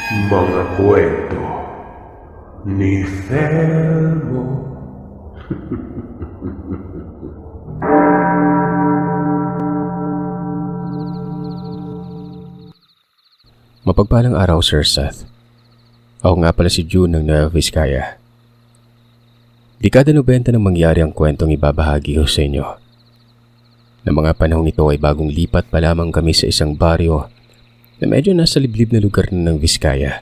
Mga kwento ni Felmo. Mapagpalang araw, Sir Seth. Ako nga pala si June ng Nueva Vizcaya. Dekada 90 nang mangyari ang kwentong ibabahagi ko sa inyo. Na mga panahong ito ay bagong lipat pa lamang kami sa isang baryo na medyo nasa liblib na lugar na ng Vizcaya.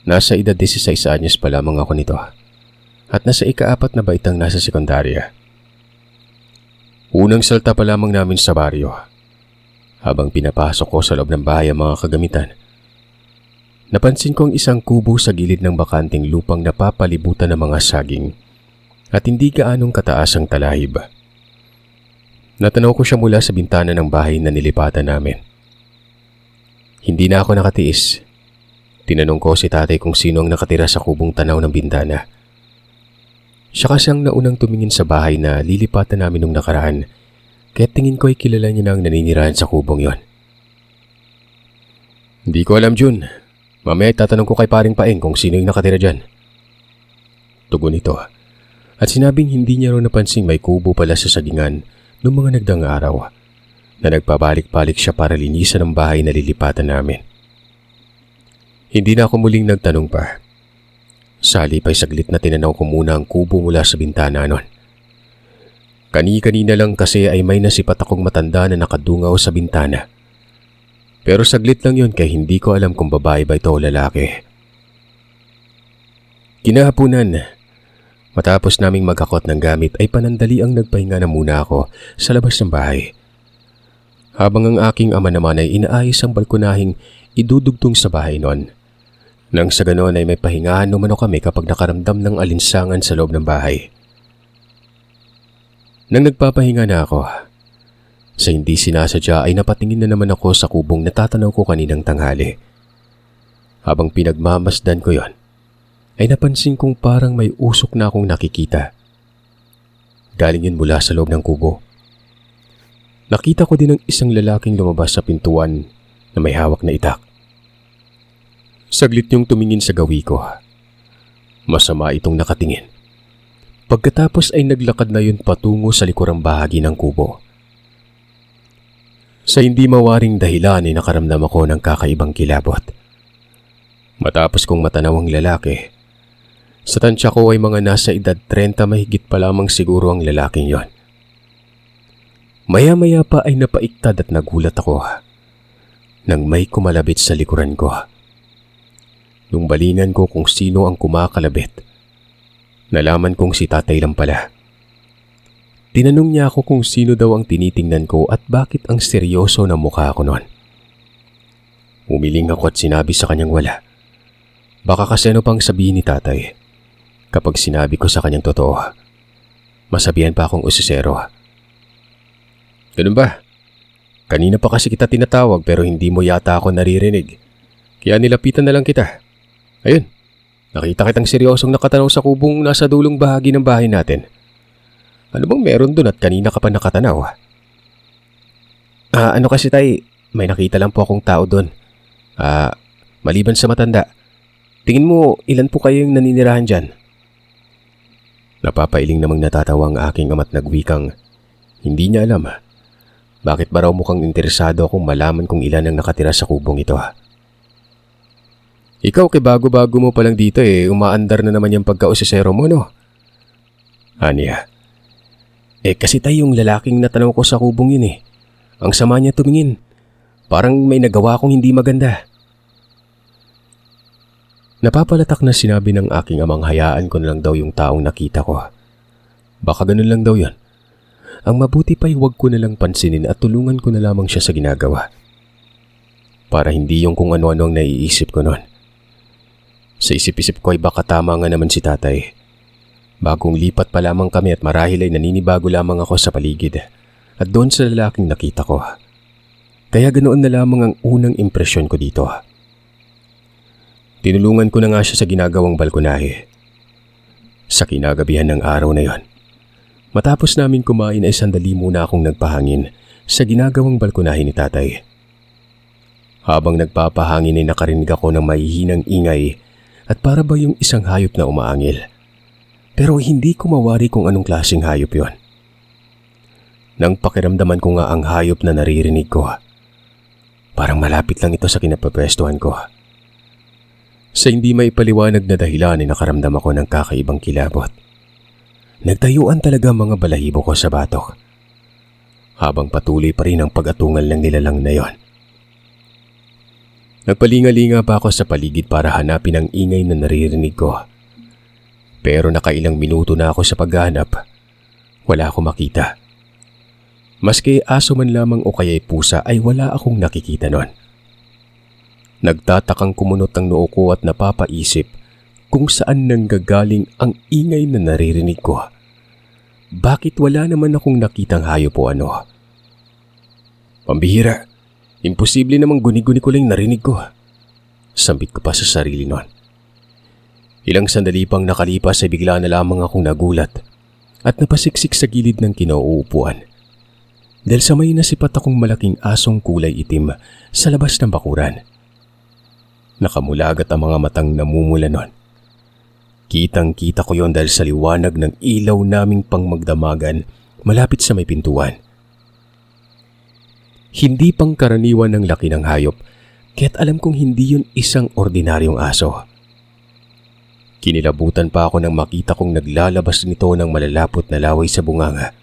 Nasa edad 16 anyos pa lamang ako nito at nasa ika-4 na baitang nasa sekundarya. Unang salta pa lamang namin sa baryo. Habang pinapasok ko sa loob ng bahay ang mga kagamitan, napansin ko ang isang kubo sa gilid ng bakanting lupang napapalibutan ng mga saging at hindi gaanong kataas ang talahib. Natanaw ko siya mula sa bintana ng bahay na nilipatan namin. Hindi na ako nakatiis. Tinanong ko si tatay kung sino ang nakatira sa kubong tanaw ng bintana. Siya kasi ang naunang tumingin sa bahay na lilipatan namin nung nakaraan, kaya tingin ko ay kilala niya na ang naninirahan sa kubong yon. Hindi ko alam, Jun. Mamaya tatanong ko kay paring Paeng kung sino yung nakatira dyan. Tugon ito at sinabing hindi niya rin napansing may kubo pala sa sagingan noong mga nagdaang araw na nagpabalik-balik siya para linisan ang bahay na lilipatan namin. Hindi na ako muling nagtanong pa. Salip ay saglit na tinanaw ko muna ang kubo mula sa bintana nun. Kani-kanina lang kasi ay may nasipat akong matanda na nakadungaw sa bintana. Pero saglit lang yon kaya hindi ko alam kung babae ba ito o lalaki. Kinahaponan, matapos naming magkakot ng gamit ay panandali ang nagpahinga na muna ako sa labas ng bahay. Habang ang aking ama naman ay inaayos ang balkonahing idudugtong sa bahay nun. Nang sa ganon ay may pahingahan naman kami kapag nakaramdam ng alinsangan sa loob ng bahay. Nang nagpapahinga na ako, sa hindi sinasadya ay napatingin na naman ako sa kubong natatanaw ko kaninang tanghali. Habang pinagmamasdan ko yon, ay napansin kong parang may usok na akong nakikita. Galing yun mula sa loob ng kubo. Nakita ko din ang isang lalaking lumabas sa pintuan na may hawak na itak. Saglit niyong tumingin sa gawi ko. Masama itong nakatingin. Pagkatapos ay naglakad na yun patungo sa likurang bahagi ng kubo. Sa hindi mawaring dahilan ay nakaramdam ako ng kakaibang kilabot. Matapos kong matanaw ang lalaki, sa tansya ko ay mga nasa edad 30 mahigit pa lamang siguro ang lalaking yon. Maya-maya pa ay napaiktad at nagulat ako nang may kumalabit sa likuran ko. Nung balingan ko kung sino ang kumakalabit, nalaman kong si tatay lang pala. Tinanong niya ako kung sino daw ang tinitingnan ko at bakit ang seryoso na mukha ko noon. Umiling ako at sinabi sa kanyang wala. Baka kasi ano pang sabihin ni tatay. Kapag sinabi ko sa kanyang totoo, masabihan pa akong usisero. Ganun ba? Kanina pa kasi kita tinatawag pero hindi mo yata ako naririnig. Kaya nilapitan na lang kita. Ayun. Nakita kitang seryosong nakatanaw sa kubong nasa dulong bahagi ng bahay natin. Ano bang meron dun at kanina ka pa nakatanaw? Ano kasi tay, may nakita lang po akong tao dun. Maliban sa matanda. Tingin mo ilan po kayong naninirahan dyan? Napapailing namang natatawa ang aking ama't nagwikang hindi niya alam. Bakit ba raw mukhang interesado akong malaman kung ilan ang nakatira sa kubong ito? Ikaw kay bago-bago mo palang dito umaandar na naman yung pagkausisero mo, no? Aniya. Kasi tayo yung lalaking natanaw ko sa kubong yun . Ang sama niya tumingin. Parang may nagawa akong hindi maganda. Napapalatak na sinabi ng aking amang hayaan ko na lang daw yung taong nakita ko. Baka ganun lang daw yun. Ang mabuti pa'y huwag ko na lang pansinin at tulungan ko na lamang siya sa ginagawa. Para hindi yung kung ano-ano ang naiisip ko noon. Sa isip-isip ko ay baka tama nga naman si tatay. Bagong lipat pa lamang kami at marahil ay naninibago lamang ako sa paligid at doon sa lalaking nakita ko. Kaya ganoon na lamang ang unang impresyon ko dito. Tinulungan ko na nga siya sa ginagawang balkonahe. Sa kinagabihan ng araw na yon, matapos namin kumain ay sandali muna akong nagpahangin sa ginagawang balkonahe ni tatay. Habang nagpapahangin ay nakarinig ako ng mahihinang ingay at para ba yung isang hayop na umaangil. Pero hindi ko mawari kung anong klaseng hayop yon. Nang pakiramdaman ko nga ang hayop na naririnig ko, parang malapit lang ito sa kinapapwestuhan ko. Sa hindi maipaliwanag na dahilan ay nakaramdam ako ng kakaibang kilabot. Nagtayuan talaga mga balahibo ko sa batok. Habang patuloy pa rin ang pag-atungal ng nilalang na yon. Nagpalinga-linga pa ako sa paligid para hanapin ang ingay na naririnig ko. Pero nakailang minuto na ako sa paghahanap. Wala akong makita. Maski aso man lamang o kaya'y pusa ay wala akong nakikita nun. Nagtatakang kumunot ang noo ko at napapaisip kung saan nanggagaling ang ingay na naririnig ko. Bakit wala naman akong nakitang hayop o ano? Pambihira, imposible namang guni-guni ko lang narinig ko. Sambit ko pa sa sarili nun. Ilang sandali pang nakalipas ay bigla na lamang akong nagulat at napasiksik sa gilid ng kinauupuan. Dahil sa may nasipat akong malaking asong kulay itim sa labas ng bakuran. Nakamulagat ang mga matang namumula nun. Kitang-kita ko yon dahil sa liwanag ng ilaw naming pangmagdamagan malapit sa may pintuan. Hindi pang karaniwan ng laki ng hayop, kaya't alam kong hindi yun isang ordinaryong aso. Kinilabutan pa ako nang makita kong naglalabas nito ng malalapot na laway sa bunganga.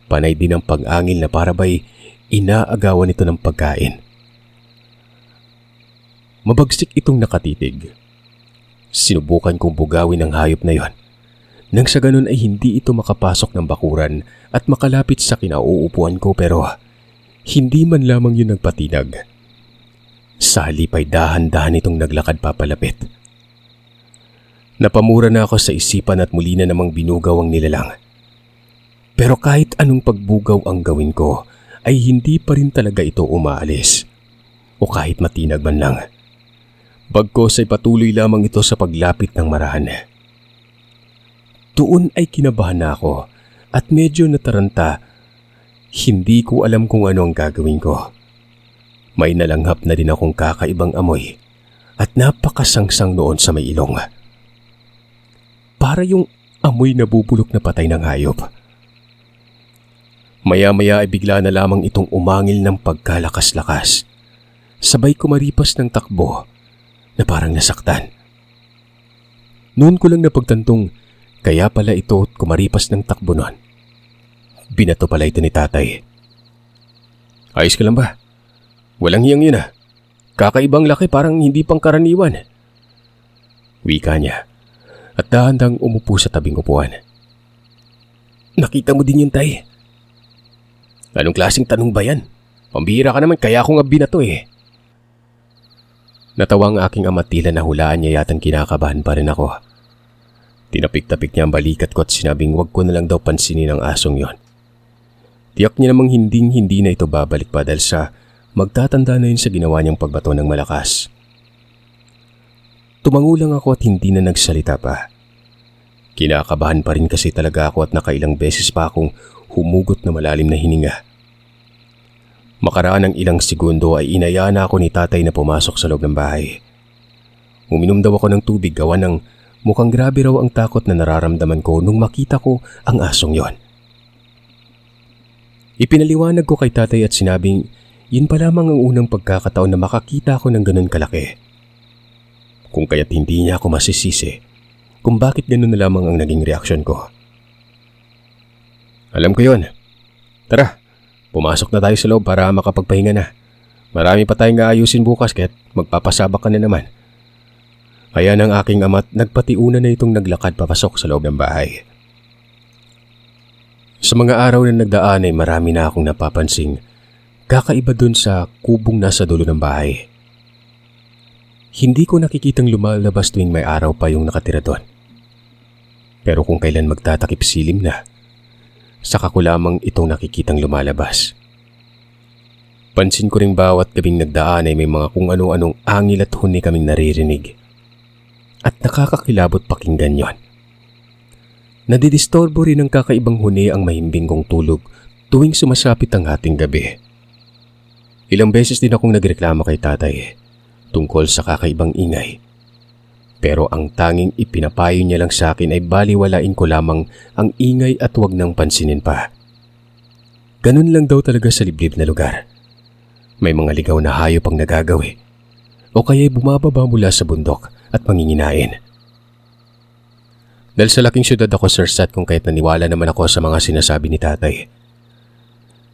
Panay din ang pag-angil na para ba'y inaagawan nito ng pagkain. Mabagsik itong nakatitig. Sinubukan kong bugawin ang hayop na yon. Nang sa ganun ay hindi ito makapasok ng bakuran at makalapit sa kinauupuan ko pero hindi man lamang yun nagpatinag. Sa halip ay dahan-dahan itong naglakad papalapit. Napamura na ako sa isipan at muli na namang binugaw ang nilalang. Pero kahit anong pagbugaw ang gawin ko ay hindi pa rin talaga ito umaalis. O kahit matinag man lang. Bagkos ay patuloy lamang ito sa paglapit ng marahan. Doon ay kinabahan na ako at medyo nataranta. Hindi ko alam kung ano ang gagawin ko. May nalanghap na din akong kakaibang amoy at napakasangsang noon sa may ilong. Para yung amoy na bubulok na patay ng hayop. Maya-maya ay bigla na lamang itong umangil ng pagkalakas-lakas. Sabay kumaripas ng takbo na parang nasaktan. Noon ko lang napagtantong kaya pala ito kumaripas ng takbo noon. Binato pala ito ni tatay. Ayos ka lang ba? Walang hiyang yun ah. Kakaibang laki parang hindi pang karaniwan. Wika niya at dahan-dahang umupo sa tabing upuan. Nakita mo din yun tay? Anong klaseng tanong ba yan? Pambihira ka naman kaya ako nga binato eh. Natawa ang aking ama tila na hulaan niya yatang kinakabahan pa rin ako. Tinapik-tapik niya ang balikat ko at sinabing wag ko na lang daw pansinin ang asong yon. Tiyak niya namang hindi na ito babalik pa dahil sa magtatanda na yun sa ginawa niyang pagbato ng malakas. Tumango lang ako at hindi na nagsalita pa. Kinakabahan pa rin kasi talaga ako at nakailang beses pa akong humugot na malalim na hininga. Makaraan ng ilang segundo ay inaya na ako ni tatay na pumasok sa loob ng bahay. Uminom daw ako ng tubig gawa ng mukhang grabe raw ang takot na nararamdaman ko nung makita ko ang asong yon. Ipinaliwanag ko kay tatay at sinabing yun pa lamang ang unang pagkakataon na makakita ako ng ganun kalaki. Kung kaya't hindi niya ako masisisi kung bakit ganun na lamang ang naging reaksyon ko. Alam ko yon. Tara, pumasok na tayo sa loob para makapagpahinga na. Marami pa tayong aayusin bukas kaya't magpapasabak ka na naman. Kaya ng aking ama't nagpatiuna na itong naglakad papasok sa loob ng bahay. Sa mga araw na nagdaan ay marami na akong napapansing kakaiba dun sa kubong nasa dulo ng bahay. Hindi ko nakikitang lumalabas tuwing may araw pa yung nakatira doon. Pero kung kailan magtatakip silim na, saka ko lamang itong nakikitang lumalabas. Pansin ko rin bawat gabing nagdaan ay may mga kung ano-anong angil at huni kaming naririnig. At nakakakilabot pakinggan yon. Nadidistorbo rin ng kakaibang huni ang mahimbing kong tulog tuwing sumasapit ang hating gabi. Ilang beses din akong nagreklamo kay tatay tungkol sa kakaibang ingay. Pero ang tanging ipinapayo niya lang sa akin ay baliwalain ko lamang ang ingay at huwag nang pansinin pa. Ganun lang daw talaga sa liblib na lugar. May mga ligaw na hayop ang nagagawi o kaya'y bumababa mula sa bundok at manginginain. Dahil sa laking syudad ako, Sir Sat, kung kaya't naniwala naman ako sa mga sinasabi ni tatay.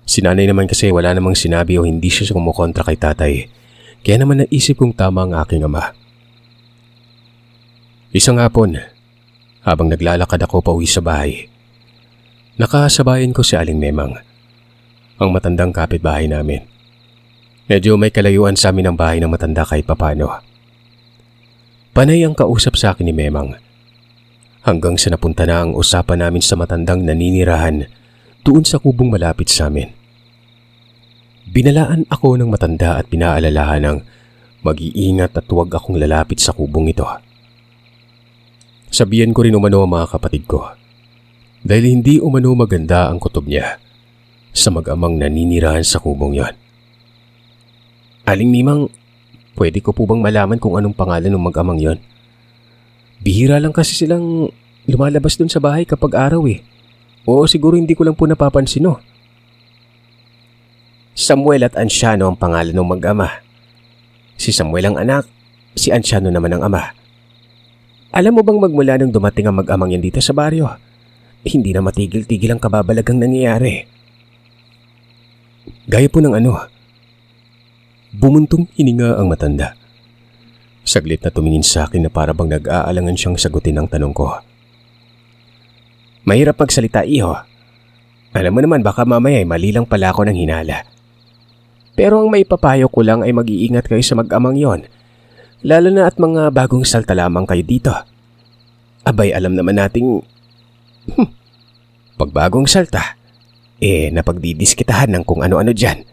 Si nanay naman kasi wala namang sinabi o hindi siya kumukontra kay tatay, kaya naman naisip kong tama ang aking ama. Isang hapon, habang naglalakad ako pauwi sa bahay, nakasabayan ko si Aling Memang, ang matandang kapitbahay namin. Medyo may kalayuan sa amin ang bahay ng matanda kahit papano. Panay ang kausap sa akin ni Memang, hanggang sa napunta na ang usapan namin sa matandang naninirahan doon sa kubong malapit sa amin. Binalaan ako ng matanda at pinaalalahan ng mag-iingat at huwag akong lalapit sa kubong ito. Sabihan ko rin umano ang mga kapatid ko dahil hindi umano maganda ang kutob niya sa mag-amang naninirahan sa kubong yon. Aling Memang, pwede ko po bang malaman kung anong pangalan ng mag-amang yon? Bihira lang kasi silang lumalabas dun sa bahay kapag araw eh. Oo, siguro hindi ko lang po napapansin no. Samuel at Anciano ang pangalan ng mag-ama. Si Samuel ang anak, si Anciano naman ang ama. Alam mo bang magmula nung dumating ang mag-amang yan dito sa baryo, hindi na matigil-tigil ang kababalagang nangyayari. Gaya po ng ano, bumuntong hininga ang matanda. Saglit na tumingin sa akin na para bang nag-aalangan siyang sagutin ang tanong ko. Mahirap magsalita, iho. Alam mo naman baka mamaya ay mali lang pala ako ng hinala. Pero ang maipapayo ko lang ay mag-iingat kayo sa mag-amang yon. Lalo na at mga bagong salta lamang kayo dito. Abay, alam naman nating pag bagong salta, napagdidiskitahan ng kung ano-ano dyan.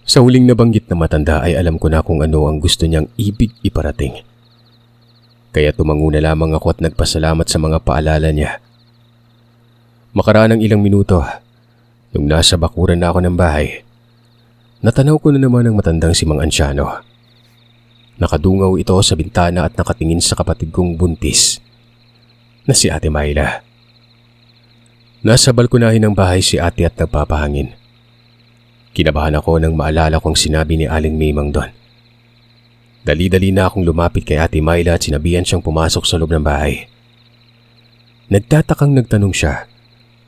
Sa huling nabanggit na matanda ay alam ko na kung ano ang gusto niyang ibig iparating. Kaya tumango na lamang ako at nagpasalamat sa mga paalala niya. Makaraan ng ilang minuto, nung nasa bakuran na ako ng bahay, natanaw ko na naman ang matandang si Mang Anciano. Nakadungaw ito sa bintana at nakatingin sa kapatid kong buntis na si Ate Myla. Nasa balkonahin ng bahay si ate at nagpapahangin. Kinabahan ako nang maalala kong sinabi ni Aling Memang doon. Dali-dali na akong lumapit kay Ate Myla at sinabihan siyang pumasok sa loob ng bahay. Nagtatakang nagtanong siya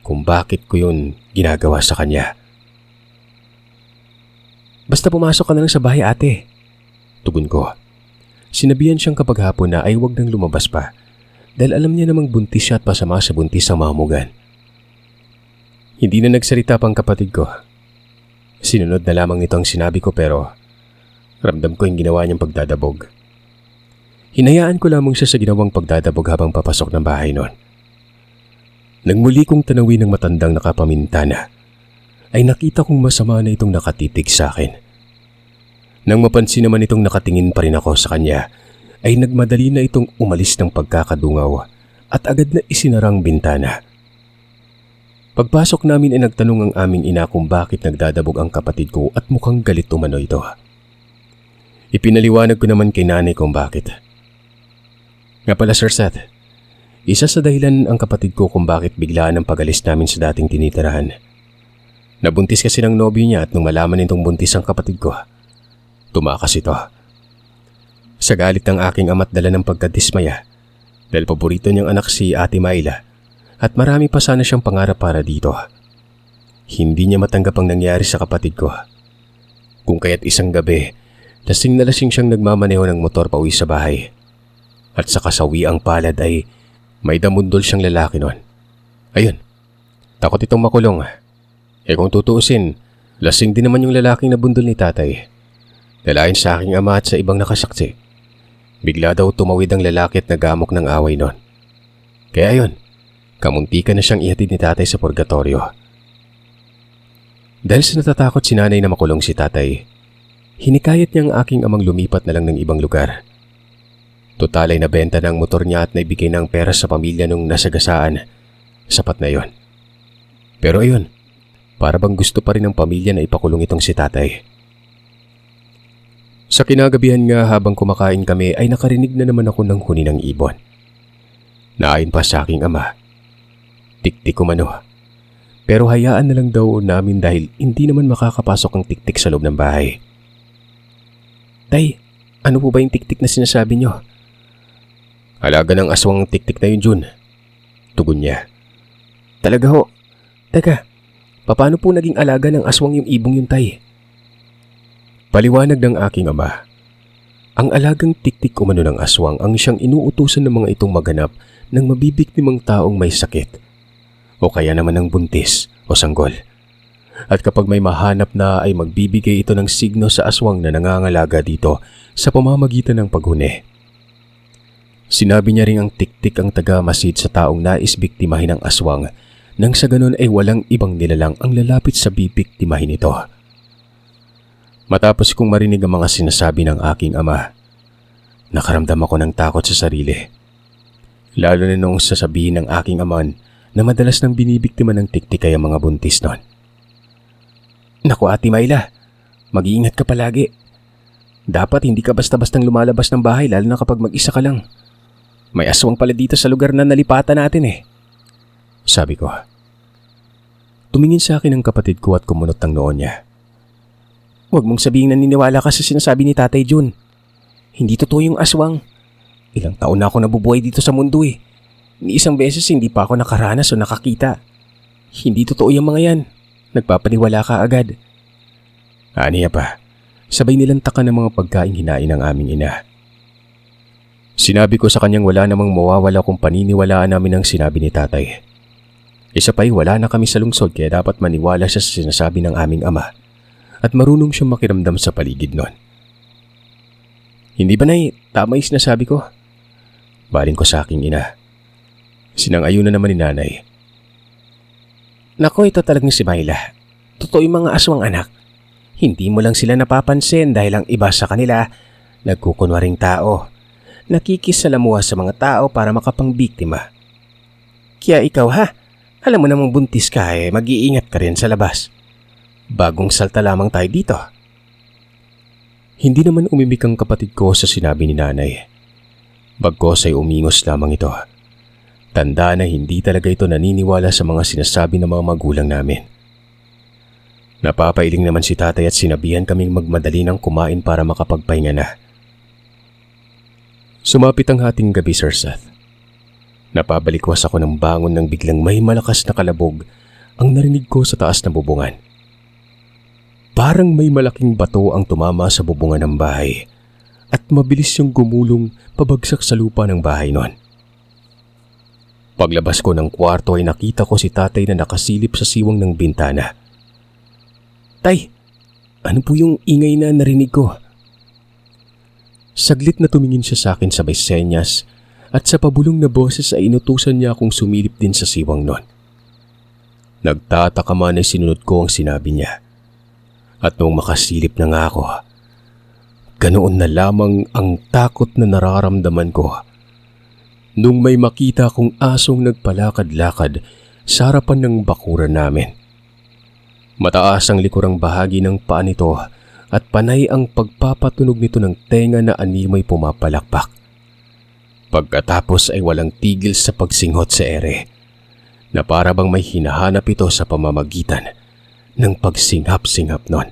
kung bakit ko yun ginagawa sa kanya. Basta pumasok ka na lang sa bahay, ate. Tugon ko. Sinabihan siyang kapag hapon na ay huwag nang lumabas pa dahil alam niya namang buntis siya at pasama sa buntis ang mamugan. Hindi na nagsalita pang kapatid ko. Sinunod na lamang nito ang sinabi ko pero ramdam ko yung ginawa niyang pagdadabog. Hinayaan ko lamang siya sa ginawang pagdadabog habang papasok ng bahay noon. Nang muli kong tanawin ng matandang nakapamintana, ay nakita kong masama na itong nakatitig sa akin. Nang mapansin naman itong nakatingin pa rin ako sa kanya, ay nagmadali na itong umalis ng pagkakadungaw at agad na isinarang bintana. Pagpasok namin ay nagtanong ang aming ina kung bakit nagdadabog ang kapatid ko at mukhang galit umano ito. Ipinaliwanag ko naman kay nanay kung bakit. Nga pala, Sir Sat, isa sa dahilan ang kapatid ko kung bakit biglaan ang pag-alis namin sa dating tinitirahan. Nabuntis kasi ng nobyo niya at nung malaman nitong buntis ang kapatid ko, tumakas ito. Sa galit ng aking ama't dala ng pagkadismaya dahil paborito niyang anak si Ate Myla at marami pa sana siyang pangarap para dito. Hindi niya matanggap ang nangyari sa kapatid ko. Kung kaya't isang gabi, lasing na lasing siyang nagmamaneho ng motor pauwi sa bahay. At sa kasawiang palad ay may damundol siyang lalaki noon. Ayun, takot itong makulong. Kung tutuusin, lasing din naman yung lalaking nabundol ni tatay. Dalayan sa aking ama at sa ibang nakasaksi. Bigla daw tumawid ang lalaki at nagamok ng away noon. Kaya ayun, kamuntikan na siyang ihatid ni tatay sa purgatorio. Dahil sa natatakot si nanay na makulong si tatay, hinikayat niya ang aking amang lumipat na lang ng ibang lugar. Total ay nabenta na ang motor niya at naibigay ng pera sa pamilya nung nasagasaan. Sapat na yon. Pero ayun, Para bang gusto pa rin ng pamilya na ipakulong itong si tatay. Sa kinagabihan nga habang kumakain kami ay nakarinig na naman ako ng huni ng ibon. Naayon pa sa aking ama. Tiktik umano. Pero hayaan na lang daw namin dahil hindi naman makakapasok ang tiktik sa loob ng bahay. Tay, ano po ba yung tiktik na sinasabi nyo? Alaga ng aswang ang tiktik na yun, Jun. Tugon niya. Talaga ho? Teka, paano po naging alaga ng aswang yung ibong yun, tay? Paliwanag ng aking ama. Ang alagang tiktik umano ng aswang ang siyang inuutusan ng mga itong maghanap ng mabibiktimang taong may sakit o kaya naman ng buntis o sanggol. At kapag may mahanap na ay magbibigay ito ng signo sa aswang na nangangalaga dito sa pamamagitan ng paghuni. Sinabi niya rin ang tiktik ang taga-masid sa taong nais biktimahin ng aswang nang sa ganun ay walang ibang nilalang ang lalapit sa bibiktimahin ito. Matapos kong marinig ang mga sinasabi ng aking ama, nakaramdam ako ng takot sa sarili. Lalo na noong sasabihin ng aking aman na madalas nang binibiktima ng tiktik ay ang mga buntis nun. Naku Ate Myla, mag-iingat ka palagi. Dapat hindi ka basta-bastang lumalabas ng bahay lalo na kapag mag-isa ka lang. May aswang pala dito sa lugar na nalipatan natin eh. Sabi ko. Tumingin sa akin ang kapatid ko at kumunot ng noon niya. Huwag mong sabihin na naniniwala ka sa sinasabi ni Tatay Jun. Hindi totoo yung aswang. Ilang taon na ako nabubuhay dito sa mundo eh. Ni isang beses hindi pa ako nakaranas o nakakita. Hindi totoo yung mga yan. Nagpapaniwala ka agad. Aniya pa, sabay nilang taka ng mga pagkain hinain ng aming ina. Sinabi ko sa kanyang wala namang mawawala kung paniniwalaan namin ang sinabi ni tatay. Isa pa'y wala na kami sa lungsod kaya dapat maniwala siya sa sinasabi ng aming ama at marunong siyang makiramdam sa paligid nun. Hindi ba nay, tama yung sinasabi ko? Baling ko sa aking ina. Sinang-ayon na naman ni nanay. Nako, ito talagang si Myla. Totoo yung mga aswang anak. Hindi mo lang sila napapansin dahil ang iba sa kanila nagkukunwaring tao. Nakikisalamuha sa mga tao para makapangbiktima. Kaya ikaw ha, alam mo namang buntis ka eh, mag-iingat ka rin sa labas. Bagong salta lamang tayo dito. Hindi naman umimik ang kapatid ko sa sinabi ni nanay. Bagkos ay umingos lamang ito. Tanda na hindi talaga ito naniniwala sa mga sinasabi ng mga magulang namin. Napapailing naman si tatay at sinabihan kaming magmadali ng kumain para makapagpahinga na. Sumapit ang hating gabi, Sir Seth. Napabalikwas ako ng bangon nang biglang may malakas na kalabog ang narinig ko sa taas ng bubungan. Parang may malaking bato ang tumama sa bubungan ng bahay at mabilis siyang gumulong pabagsak sa lupa ng bahay nun. Paglabas ko ng kwarto ay nakita ko si tatay na nakasilip sa siwang ng bintana. Tay, ano po yung ingay na narinig ko? Saglit na tumingin siya sa akin sabay senyas at sa pabulong na boses ay inutusan niya akong sumilip din sa siwang nun. Nagtataka man ay sinunod ko ang sinabi niya. At nung makasilip na nga ako, ganoon na lamang ang takot na nararamdaman ko. Nung may makita kong asong nagpalakad-lakad sa harapan ng bakuran namin. Mataas ang likurang bahagi ng paa nito at panay ang pagpapatunog nito ng tenga na animay pumapalakpak. Pagkatapos ay walang tigil sa pagsinghot sa ere na para bang may hinahanap ito sa pamamagitan ng pagsinghap-singhap nun.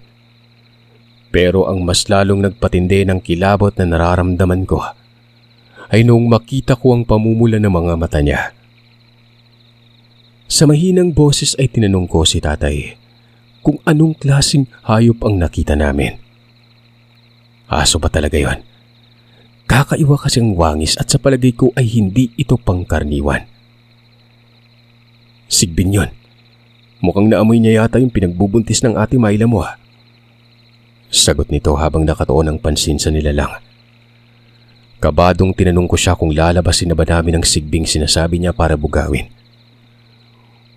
Pero ang mas lalong nagpatindi ng kilabot na nararamdaman ko ay noong makita ko ang pamumula ng mga mata niya. Sa mahinang boses ay tinanong ko si tatay kung anong klaseng hayop ang nakita namin. Aso ba talaga yon? Kakaiwa kasi ang wangis at sa palagay ko ay hindi ito pangkarniwan. Sigbin yon. Mukhang naamoy niya yata yung pinagbubuntis ng Ate Myla mo ha. Sagot nito habang nakatuon ang pansin sa nilalang. Kabadong tinanong ko siya kung lalabasin na ba namin ang sigbing sinasabi niya para bugawin.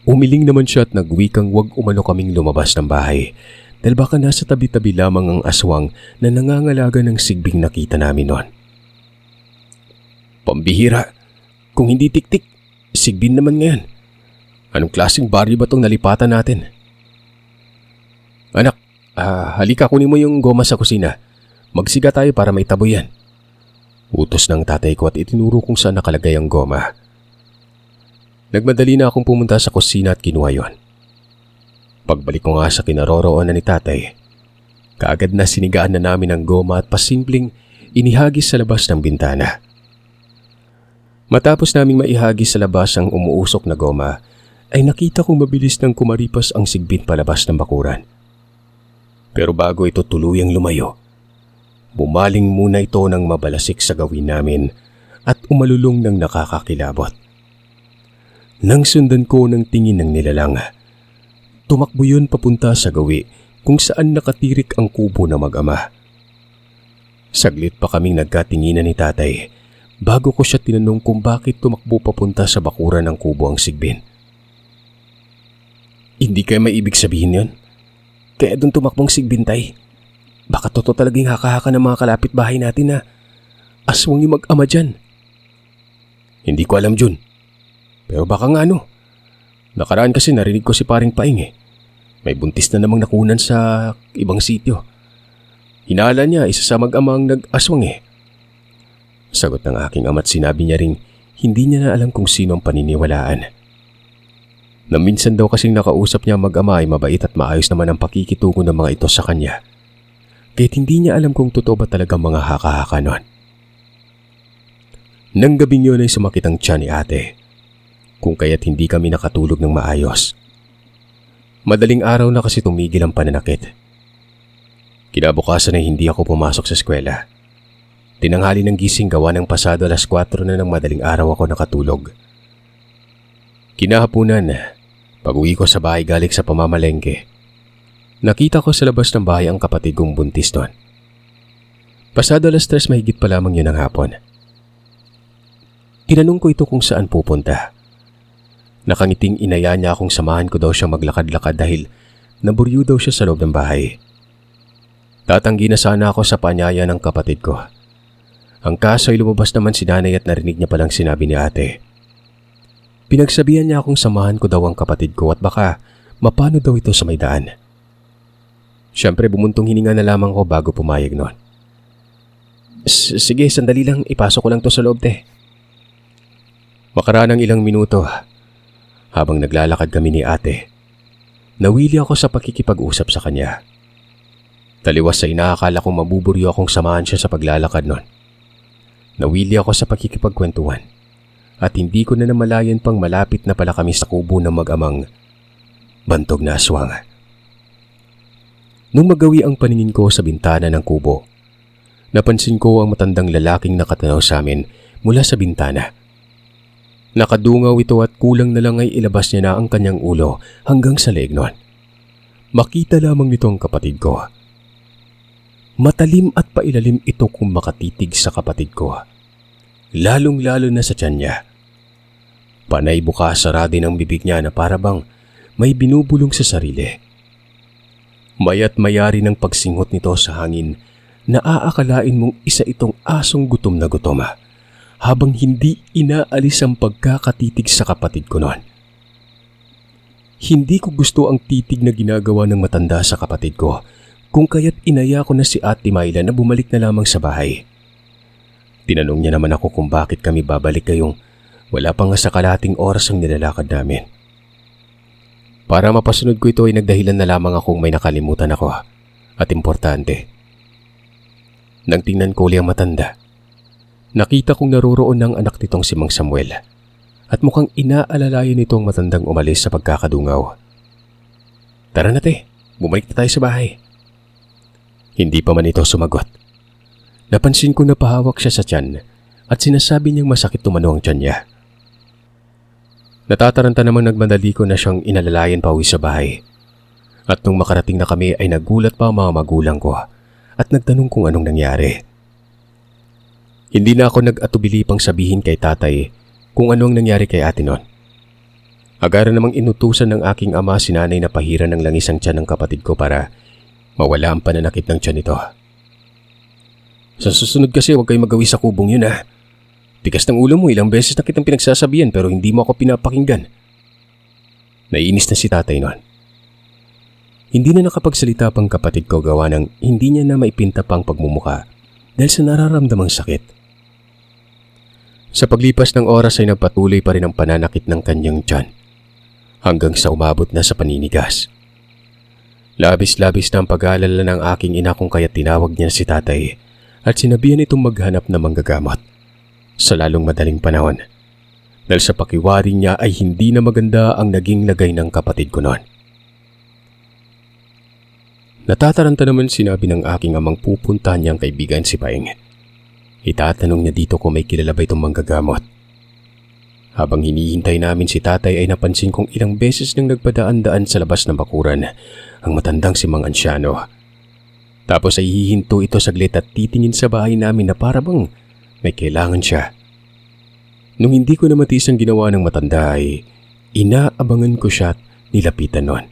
Umiling naman siya at nagwikang wag umano kaming lumabas ng bahay dahil baka nasa tabi-tabi lamang ang aswang na nangangalaga ng sigbing nakita namin noon. Pambihira, kung hindi tiktik, sigbin naman ngayon. Anong klaseng baryo ba itong nalipatan natin? Anak, halika kunin mo yung goma sa kusina. Magsiga tayo para may tabo yan. Utos ng tatay ko at itinuro kung saan nakalagay ang goma. Nagmadali na akong pumunta sa kusina at kinuha yon. Pagbalik ko nga sa kinaroroonan ni tatay, kaagad na sinigaan na namin ang goma at pasimpleng inihagis sa labas ng bintana. Matapos naming maihagis sa labas ang umuusok na goma, ay nakita kong mabilis nang kumaripas ang sigbin palabas ng bakuran. Pero bago ito tuluyang lumayo, bumaling muna ito ng mabalasik sa gawin namin at umalulong ng nakakakilabot. Nang sundan ko ng tingin ng nilalang, tumakbo yun papunta sa gawi kung saan nakatirik ang kubo na mag-ama. Saglit pa kaming nagkatinginan ni tatay bago ko siya tinanong kung bakit tumakbo papunta sa bakuran ng kubo ang sigbin. Hindi kayo may ibig sabihin yon? Kaya doon tumakbong sigbin, tay. Baka totoo talagang haka-haka ng mga kalapit bahay natin na aswang yung mag-ama dyan. Hindi ko alam, Jun. Pero baka nga nakaraan kasi narinig ko si paring Paing eh. May buntis na namang nakunan sa ibang sityo. Hinala niya isa sa mag-ama ang nag-aswang eh. Sagot ng aking ama at sinabi niya ring hindi niya na alam kung sino ang paniniwalaan. Na minsan daw kasing nakausap niya mag-ama ay mabait at maayos naman ang pakikitungo ng mga ito sa kanya. Kaya't hindi niya alam kung totoo ba talaga mga haka-haka noon. Nang gabing yun ay sumakit ang tiyan ni ate, kung kaya't hindi kami nakatulog ng maayos. Madaling araw na kasi tumigil ang pananakit. Kinabukasan ay hindi ako pumasok sa eskwela. Tinanghali ng gising gawa ng pasado 4:00 na ng madaling araw ako nakatulog. Kinahapunan, pag-uwi ko sa bahay galing sa pamamalengke, nakita ko sa labas ng bahay ang kapatid kong buntis doon. Pasado 3:00 mahigit pa lamang yun ng hapon. Tinanong ko ito kung saan pupunta. Nakangiting inaya niya akong samahan ko daw siya maglakad-lakad dahil naburyo daw siya sa loob ng bahay. Tatanggi na sana ako sa paanyaya ng kapatid ko. Ang kaso ay lumabas naman si nanay at narinig niya palang sinabi ni ate. Pinagsabihan niya akong samahan ko daw ang kapatid ko at baka mapano daw ito sa may daan. Siyempre bumuntong hininga na lamang ko bago pumayag noon. Sige, sandali lang, ipasok ko lang to sa loob, te. Makaraan ng ilang minuto, habang naglalakad kami ni ate, nawili ako sa pakikipag-usap sa kanya. Taliwas sa inaakala kong mabuburyo akong samahan siya sa paglalakad noon. Nawili ako sa pakikipagkwentuhan at hindi ko na namalayan pang malapit na pala kami sa kubo ng mag-amang bantog na aswang. Nung magawi ang paningin ko sa bintana ng kubo, napansin ko ang matandang lalaking nakatanaw sa amin mula sa bintana. Nakadungaw ito at kulang na lang ay ilabas niya na ang kanyang ulo hanggang sa leeg noon. Makita lamang nito ang kapatid ko. Matalim at pailalim ito kung makatitig sa kapatid ko. Lalong-lalo na sa tiyan niya. Panay bukas sara din ang bibig niya na para bang may binubulong sa sarili. Maya't mayari ng pagsinghot nito sa hangin na aakalain mong isa itong asong gutom na gutom habang hindi inaalis ang pagkakatitig sa kapatid ko noon. Hindi ko gusto ang titig na ginagawa ng matanda sa kapatid ko, kung kaya't inaya ko na si Ate Myla na bumalik na lamang sa bahay. Tinanong niya naman ako kung bakit kami babalik kayong wala pa nga sa kalahating oras ang nilalakad namin. Para mapasunod ko ito ay nagdahilan na lamang akong may nakalimutan ako at importante. Nang tingnan ko uli ang matanda, nakita kong naroroon ng anak nitong si Mang Samuel at mukhang inaalalayan nitong matandang umalis sa pagkakadungaw. Tara na te, bumalik na tayo sa bahay. Hindi pa man ito sumagot. Napansin ko na pahawak siya sa tiyan at sinasabi niyang masakit tumano ang tiyan niya. Natataranta namang nagmadali ko na siyang inalalayan pa uwi sa bahay. At nung makarating na kami ay nagulat pa ang mga magulang ko at nagtanong kung anong nangyari. Hindi na ako nag-atubili pang sabihin kay tatay kung anong nangyari kay ate noon. Agara namang inutusan ng aking ama si nanay na pahiran ng langis ang tiyan ng kapatid ko para mawala ang pananakit ng tiyan nito. Sa susunod kasi huwag kayo magawi sa kubong yun ha. Tigas ng ulo mo, ilang beses na kitang pinagsasabihan pero hindi mo ako pinapakinggan. Naiinis na si tatay noon. Hindi na nakapagsalita pang kapatid ko gawa ng hindi niya na maipinta pang pagmumuka dahil sa nararamdamang sakit. Sa paglipas ng oras ay nagpatuloy pa rin ang pananakit ng kanyang tiyan hanggang sa umabot na sa paninigas. Labis-labis na ang pag-aalala ng aking ina kung kaya tinawag niya si tatay at sinabihan itong maghanap ng manggagamot sa lalong madaling panahon dahil sa pakiwari niya ay hindi na maganda ang naging lagay ng kapatid ko noon. Natataranta naman sinabi ng aking amang pupuntahan niyang kaibigan si Paing. Itatanong niya dito kung may kilala ba itong manggagamot. Habang hinihintay namin si tatay ay napansin kong ilang beses nang nagpadaan-daan sa labas ng bakuran ang matandang si Mang Ansyano. Tapos ay hihinto ito saglit at titingin sa bahay namin na para bang may kailangan siya. Nung hindi ko na matis ang ginawa ng matanda ay inaabangan ko siya at nilapitan nun.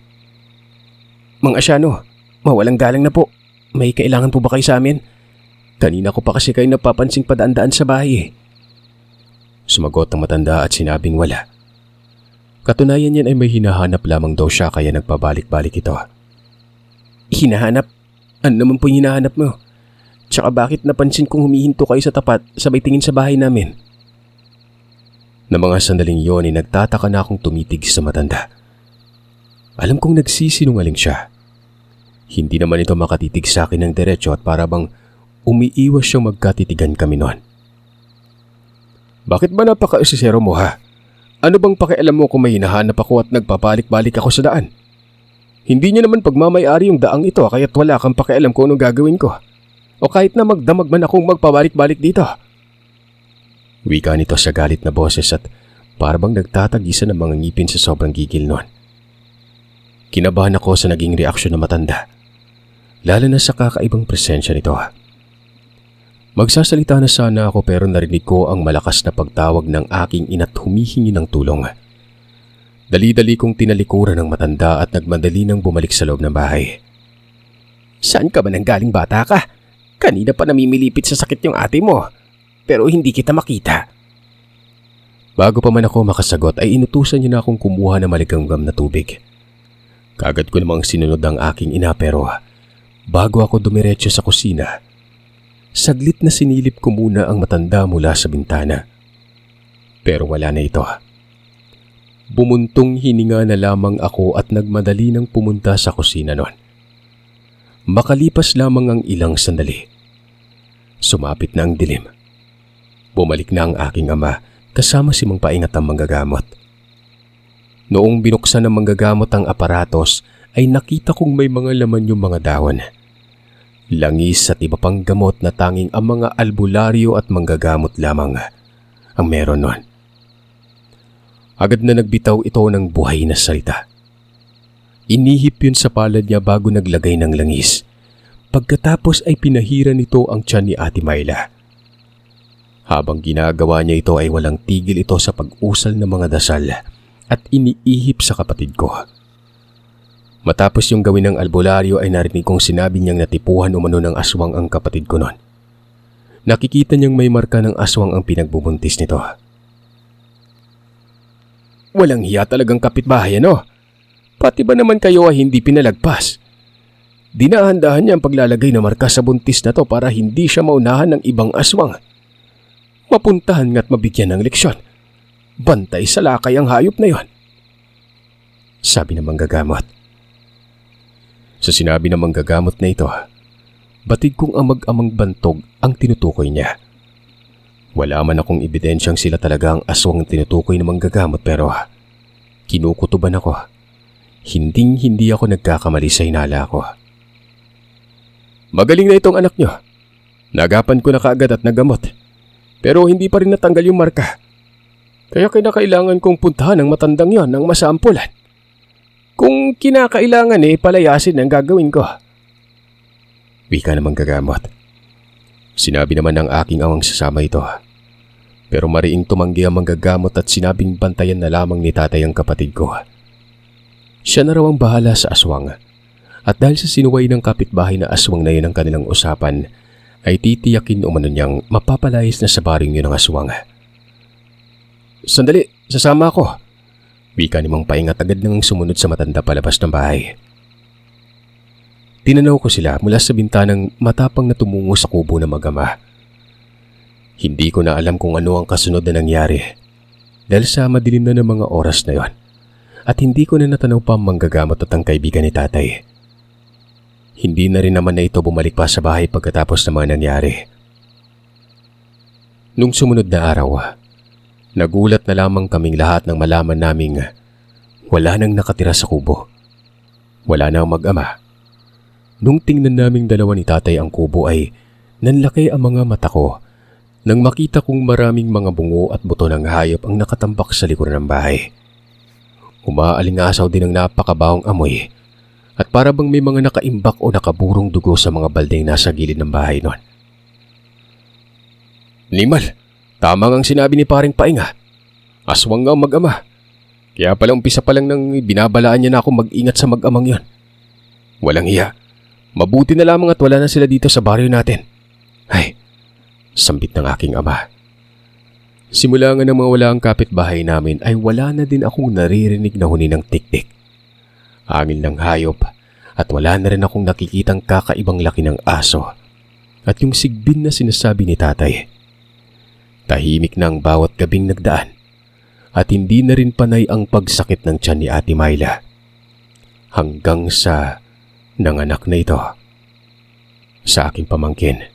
Mang Ansyano, mawalang galang na po. May kailangan po ba kayo sa amin? Kanina ko pa kasi kayo napapansing padaan-daan sa bahay. Sumagot ang matanda at sinabing wala. Katunayan niyan ay may hinahanap lamang daw siya kaya nagpabalik-balik ito. Hinahanap? Ano naman po yung hinahanap mo? Tsaka bakit napansin kong humihinto kayo sa tapat sabay tingin sa bahay namin? Na mga sandaling yon ay nagtataka na akong tumitig sa matanda. Alam kong nagsisinungaling siya. Hindi naman ito makatitig sa akin ng diretso at para bang umiiwas siyang magkatitigan kami noon. Bakit ba napaka-usisero mo ha? Ano bang pakialam mo kung may hinahanap ako at nagpapalik-balik ako sa daan? Hindi niya naman pagmamayari yung daang ito kaya't wala kang pakialam kung anong gagawin ko. O kahit na magdamag man akong magpabalik-balik dito. Wika nito sa galit na boses at para bang nagtatagisan ng mga ngipin sa sobrang gigil noon. Kinabahan ako sa naging reaksyon ng matanda. Lalo na sa kakaibang presensya nito. Magsasalita na sana ako pero narinig ko ang malakas na pagtawag ng aking ina't humihingi ng tulong. Dali-dali kong tinalikuran ng matanda at nagmadali nang bumalik sa loob ng bahay. Saan ka ba nang galing bata ka? Kanina pa namimilipit sa sakit yung ate mo, pero hindi kita makita. Bago pa man ako makasagot ay inutusan niya na akong kumuha ng maligamgam na tubig. Kagad ko namang sinunod ang aking ina pero bago ako dumiretso sa kusina, saglit na sinilip ko muna ang matanda mula sa bintana. Pero wala na ito. Bumuntong hininga na lamang ako at nagmadali nang pumunta sa kusina noon. Makalipas lamang ang ilang sandali. Sumapit na ang dilim. Bumalik na ang aking ama kasama si Mang Paing at ang manggagamot. Noong binuksan ng manggagamot ang aparatos ay nakita kong may mga laman yung mga dahon. Langis at iba pang gamot na tanging ang mga albularyo at manggagamot lamang ang meron nun. Agad na nagbitaw ito ng buhay na salita. Inihip yun sa palad niya bago naglagay ng langis. Pagkatapos ay pinahira nito ang tiyan ni Ate Myla. Habang ginagawa niya ito ay walang tigil ito sa pag-usal ng mga dasal at iniihip sa kapatid ko. Matapos yung gawin ng albularyo ay narinig kong sinabi niyang natipuhan umano ng aswang ang kapatid ko noon. Nakikita niyang may marka ng aswang ang pinagbubuntis nito. Walang hiya talagang kapitbahay ano? Pati ba naman kayo ay hindi pinalagpas? Dinahandahan niya ang paglalagay ng marka sa buntis na to para hindi siya maunahan ng ibang aswang. Mapuntahan nga't mabigyan ng leksyon. Bantay sa lakay ang hayop na yon. Sabi ng manggagamot. Sa sinabi ng manggagamot na ito, batig kong amag-amang bantog ang tinutukoy niya. Wala man akong ebidensyang sila talaga ang aswang tinutukoy ng manggagamot pero kinukutuban ako. Hinding-hindi ako nagkakamali sa hinala ko. Magaling na itong anak niyo. Nagapan ko na kaagad at nagamot. Pero hindi pa rin natanggal yung marka. Kaya kinakailangan kong puntahan ang matandang yon ng masampulan. Kung kinakailangan palayasin ang gagawin ko. Wika namang gagamot. Sinabi naman ng aking amang sasama ito. Pero mariing tumanggi ang manggagamot at sinabing bantayan na lamang ni tatay ang kapatid ko. Siya na raw ang bahala sa aswang. At dahil sa sinuway ng kapitbahay na aswang na yun ang kanilang usapan, ay titiyakin umano niyang mapapalayas na sa baring yun ang aswang. Sandali, sasama ako. Wika ni Mang Paing at agad nang sumunod sa matanda palabas ng bahay. Tinanaw ko sila mula sa bintanang matapang na tumungo sa kubo ng mag-ama. Hindi ko na alam kung ano ang kasunod na nangyari dahil sa madilim na ng mga oras na yon at hindi ko na natanaw pa ang manggagamot at ang kaibigan ni tatay. Hindi na rin naman na ito bumalik pa sa bahay pagkatapos ng mga nangyari. Nung sumunod na araw, nagulat na lamang kaming lahat nang malaman naming wala nang nakatira sa kubo. Wala na ang mag-ama. Nung tingnan naming dalawa ni tatay ang kubo ay nanlaki ang mga mata ko nang makita kong maraming mga bungo at buto ng hayop ang nakatambak sa likuran ng bahay. Umaalingasaw din ang napakabahong amoy at para bang may mga nakaimbak o nakaburong dugo sa mga baldeng nasa gilid ng bahay noon. Limal, tama ang sinabi ni paring Paing ha. Aswang nga ang mag-ama. Kaya pala umpisa pa lang nang binabalaan niya na ako mag-ingat sa mag-amang yon. Walang iya. Mabuti na lamang at wala na sila dito sa baryo natin. Ay, sambit ng aking ama. Simula nga nang mawala ang kapitbahay namin ay wala na din akong naririnig na huni ng tiktik. Hangin ng hayop at wala na rin akong nakikitang kakaibang laki ng aso at yung sigbin na sinasabi ni tatay. Tahimik na ang bawat gabing nagdaan at hindi na rin panay ang pagsakit ng tiyan ni Ate Myla. Hanggang sa nanganak na ito sa aking pamangkin.